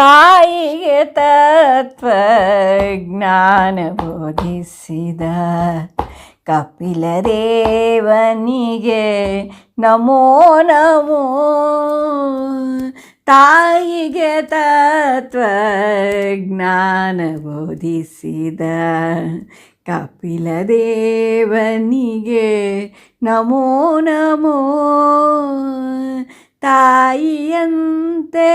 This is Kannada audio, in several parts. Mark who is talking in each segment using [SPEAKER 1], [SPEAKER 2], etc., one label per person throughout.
[SPEAKER 1] ತಾಯಿಗೆ ತತ್ವಜ್ಞಾನ ಬೋಧಿಸಿದ ಕಪಿಲದೇವನಿಗೆ ನಮೋ ನಮೋ. ತಾಯಿಗೆ ತತ್ವಜ್ಞಾನ ಬೋಧಿಸಿದ ಕಪಿಲದೇವನಿಗೆ ನಮೋ ನಮೋ. ತಾಯಿಯಂತೆ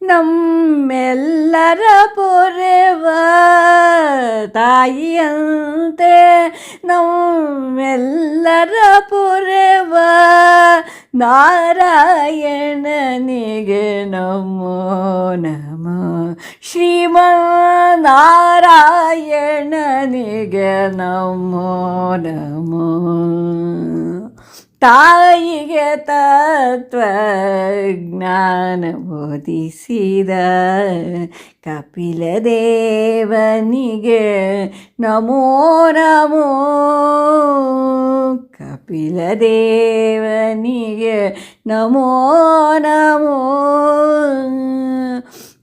[SPEAKER 1] ನಮ್ಮೆಲ್ಲರ ಪೊರೆವ, ತಾಯಿಯಂತೆ ನಮ್ಮೆಲ್ಲರ ಪೊರೆವ ನಾರಾಯಣನಿಗೆ ನಮೋ ನಮೋ. ಶ್ರೀಮನ್ನಾರಾಯಣನಿಗೆ ನಮೋ ನಮೋ. ತಾಯಿಗೆ ತತ್ವಜ್ಞಾನ ಬೋಧಿಸಿದ ಕಪಿಲದೇವನಿಗೆ ನಮೋ ನಮೋ. ಕಪಿಲದೇವನಿಗೆ ನಮೋ ನಮೋ.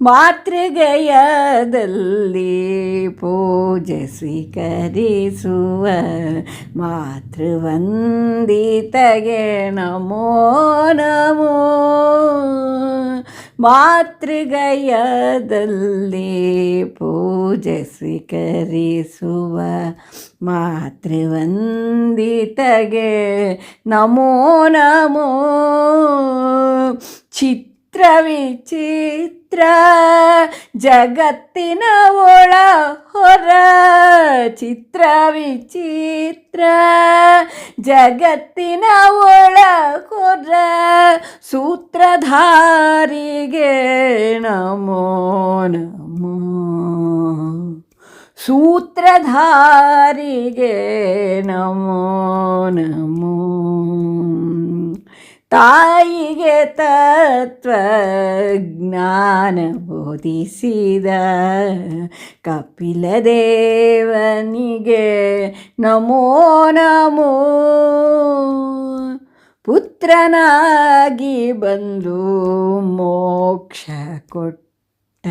[SPEAKER 1] ಮಾತೃಗಯದಲ್ಲಿ ಪೂಜೆ ಸ್ವೀಕರಿಸುವ ಮಾತೃವಂದಿತಗೆ ನಮೋ ನಮೋ. ಮಾತೃಗಯದಲ್ಲಿ ಪೂಜೆ ಸ್ವೀಕರಿಸುವ ಮಾತೃವಂದಿತಗೆ ನಮೋ ನಮೋ. ಚಿತ್ರ ವಿಚಿತ್ರ ಜಗತ್ತಿನ ಒಳ ಹೊರ, ಚಿತ್ರ ವಿಚಿತ್ರ ಜಗತ್ತಿನ ಒಳ ಹೊರ ಸೂತ್ರಧಾರಿಗೆ ನಮೋ ನಮೋ. ಸೂತ್ರಧಾರಿಗೆ ನಮೋ ನಮೋ. ತಾಯಿಗೆ ತತ್ವಜ್ಞಾನ ಬೋಧಿಸಿದ ಕಪಿಲದೇವನಿಗೆ ನಮೋ ನಮೋ. ಪುತ್ರನಾಗಿ ಬಂದು ಮೋಕ್ಷ ಕೊಟ್ಟ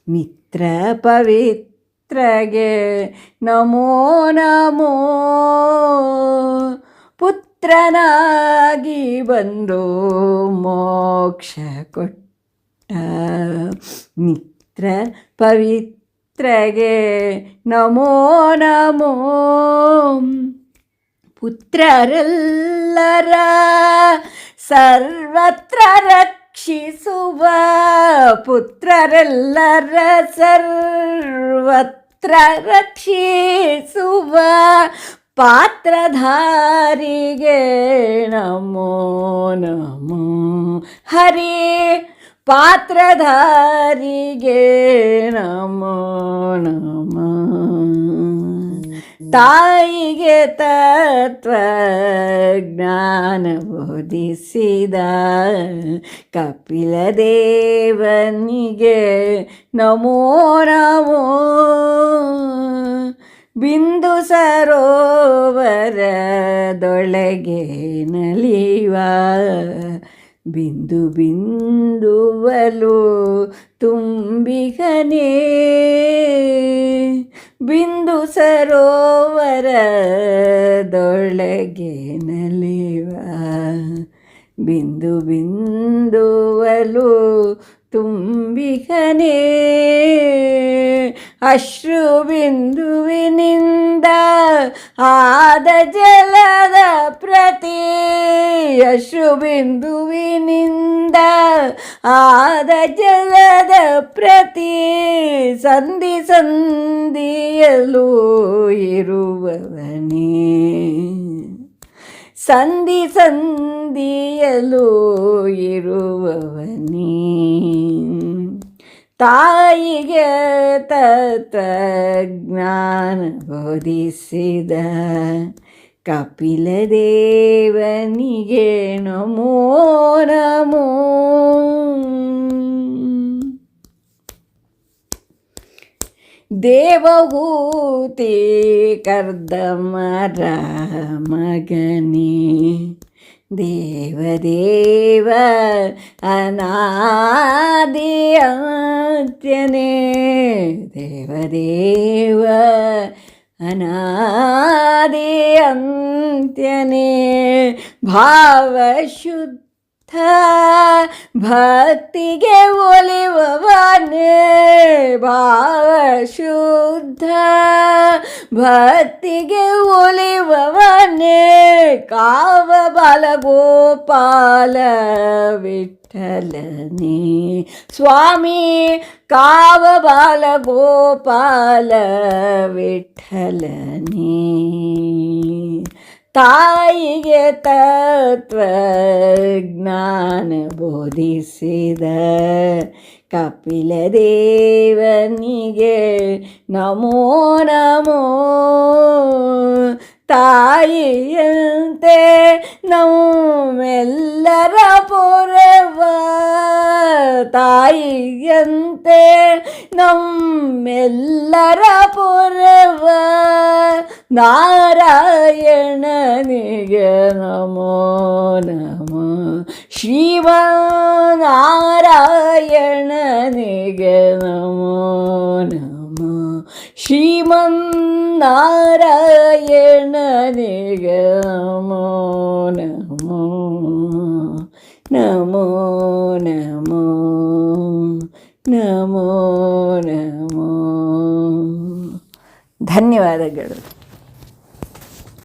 [SPEAKER 1] ಮಿತ್ರ ಪವಿತ್ರಗೆ ನಮೋ ನಮೋ. ಪುತ್ರನಾಗಿ ಬಂದು ಮೋಕ್ಷ ಕೊಟ್ಟ ಮಿತ್ರ ಪವಿತ್ರಗೆ ನಮೋ ನಮೋ. ಪುತ್ರರೆಲ್ಲರ ಸರ್ವತ್ರ ರಕ್ಷಿಸುವ, ಪುತ್ರರೆಲ್ಲರ ಸರ್ವತ್ರ ರಕ್ಷಿಸುವ ಪಾತ್ರಧಾರಿಗೆ ನಮೋ ನಮೋ. ಹರಿ ಪಾತ್ರಧಾರಿಗೆ ನಮೋ ನಮೋ. ತಾಯಿಗೆ ತತ್ವಜ್ಞಾನ ಬೋಧಿಸಿದ ಕಪಿಲದೇವನಿಗೆ ನಮೋ ನಮೋ. ಬಿಂದು ಸರೋವರದೊಳಗೆ ನಲಿವ ಬಿಂದು ಬಿಂದುವಲು ತುಂಬಿಗನೇ. ಬಿಂದು ಸರೋವರದೊಳಗೆ ನಲಿವ ಬಿಂದು ಬಿಂದುವಲು ತುಂಬಿಗನೇ. ಅಶ್ರು ಬಿಂದುವಿನಿಂದ ಆದ ಜಲದ ಪ್ರತಿ, ಅಶ್ರು ಬಿಂದುವಿನಿಂದ ಆದ ಜಲದ ಪ್ರತಿ ಸಂಧಿ ಸಂಧಿಯಲ್ಲೂ ಇರುವವನೇ. ಸಂಧಿ ಸಂಧಿಯಲ್ಲೂ ಇರುವವನೇ. ತಾಯಿಗೆ ತತ್ವಜ್ಞಾನ ಬೋಧಿಸಿದ ಕಪಿಲದೇವನಿಗೆ ನಮೋ ನಮೋ. ದೇವಹೂತಿ ಕರ್ದಮರ ಮಗನೇ, ದೇವದೇವ ಅನಾದಿ ಅಂತ್ಯನೇ, ದೇವದೇವ ಅನಾದಿ ಅಂತ್ಯನೇ, ಭಾವಶುದ್ಧ ಭಕ್ತಿಗೆ ಒಲಿವವನೇ, ಭಾವಶುದ್ಧ ಭಕ್ತಿಗೆ ಒಲಿವವನೇ, ಕಾವ ಬಾಲಗೋಪಾಲ ವಿಠಲನೇ, ಸ್ವಾಮಿ ಕಾವ ಬಾಲಗೋಪಾಲ ವಿಠಲನೇ. ತಾಯಿಗೆ ತತ್ವಜ್ಞಾನ ಬೋಧಿಸಿದ ಕಪಿಲ ದೇವನಿಗೆ ನಮೋ ನಮೋ. ತಾಯಿಯಂತೆ ನಮ್ಮೆಲ್ಲರ ಪೊರೆವ, ತಾಯಿಯಂತೆ ನಮ್ಮೆಲ್ಲರ ಪೊರೆವ ನಾರಾಯಣನಿಗೆ ನಮೋ ನಮೋ. ಶ್ರೀಮನ್ನಾರಾಯಣನಿಗೆ ನಮೋ ನಮೋ, ಶ್ರೀಮನ್ನಾರಾಯಣನಿಗೆ ನಮೋ ನಮೋ, ನಮೋ ನಮೋ, ನಮೋ ನಮೋ. ಧನ್ಯವಾದಗಳು.